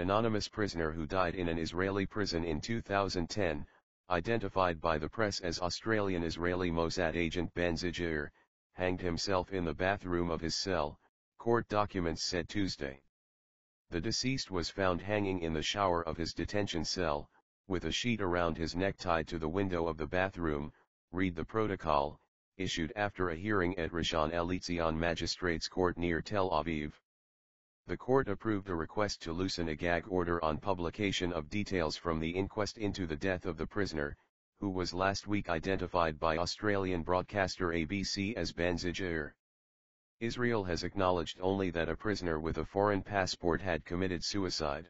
anonymous prisoner who died in an Israeli prison in 2010, identified by the press as Australian-Israeli Mossad agent Ben Zygier, hanged himself in the bathroom of his cell, court documents said Tuesday. The deceased was found hanging in the shower of his detention cell, with a sheet around his neck tied to the window of the bathroom, read the protocol, issued after a hearing at Rishon LeTzion Magistrates Court near Tel Aviv. The court approved a request to loosen a gag order on publication of details from the inquest into the death of the prisoner, who was last week identified by Australian broadcaster ABC as Ben Zygier. Israel has acknowledged only that a prisoner with a foreign passport had committed suicide.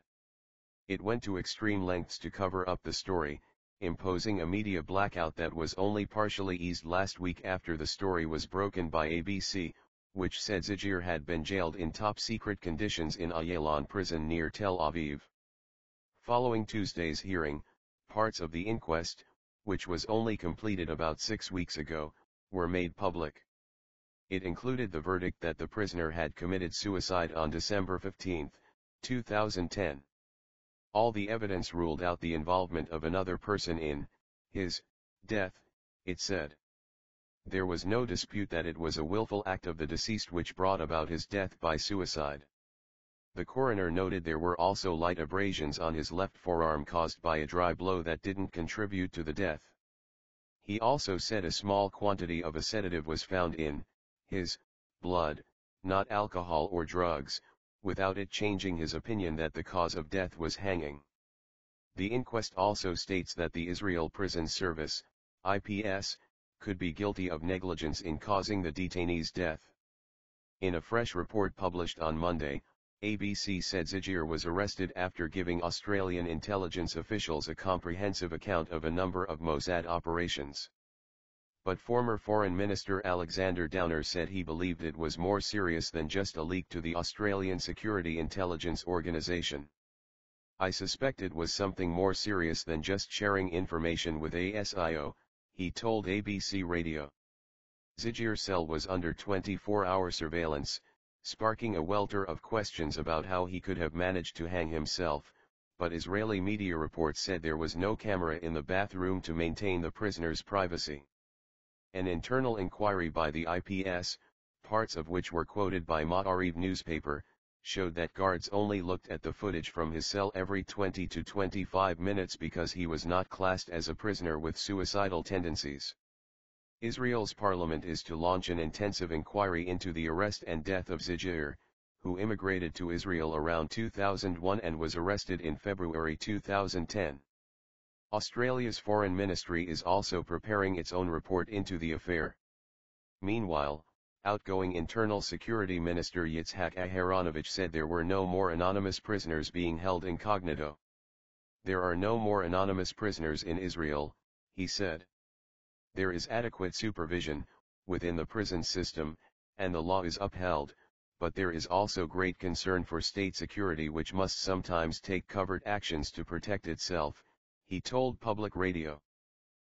It went to extreme lengths to cover up the story, imposing a media blackout that was only partially eased last week after the story was broken by ABC, which said Zygier had been jailed in top-secret conditions in Ayalon prison near Tel Aviv. Following Tuesday's hearing, parts of the inquest, which was only completed about 6 weeks ago, were made public. It included the verdict that the prisoner had committed suicide on December 15, 2010. All the evidence ruled out the involvement of another person in his death, it said. There was no dispute that it was a willful act of the deceased which brought about his death by suicide. The coroner noted there were also light abrasions on his left forearm caused by a dry blow that didn't contribute to the death. He also said a small quantity of a sedative was found in his blood, not alcohol or drugs, without it changing his opinion that the cause of death was hanging. The inquest also states that the Israel Prison Service, IPS, could be guilty of negligence in causing the detainee's death. In a fresh report published on Monday, ABC said Zygier was arrested after giving Australian intelligence officials a comprehensive account of a number of Mossad operations. But former Foreign Minister Alexander Downer said he believed it was more serious than just a leak to the Australian Security Intelligence Organisation. I suspect it was something more serious than just sharing information with ASIO, he told ABC Radio. Zygier's cell was under 24-hour surveillance, sparking a welter of questions about how he could have managed to hang himself, but Israeli media reports said there was no camera in the bathroom to maintain the prisoner's privacy. An internal inquiry by the IPS, parts of which were quoted by Ma'ariv newspaper, showed that guards only looked at the footage from his cell every 20 to 25 minutes because he was not classed as a prisoner with suicidal tendencies. Israel's parliament is to launch an intensive inquiry into the arrest and death of Zygier, who immigrated to Israel around 2001 and was arrested in February 2010. Australia's foreign ministry is also preparing its own report into the affair. Meanwhile, outgoing Internal Security Minister Yitzhak Aharonovich said there were no more anonymous prisoners being held incognito. There are no more anonymous prisoners in Israel, he said. There is adequate supervision within the prison system, and the law is upheld, but there is also great concern for state security which must sometimes take covert actions to protect itself, he told public radio.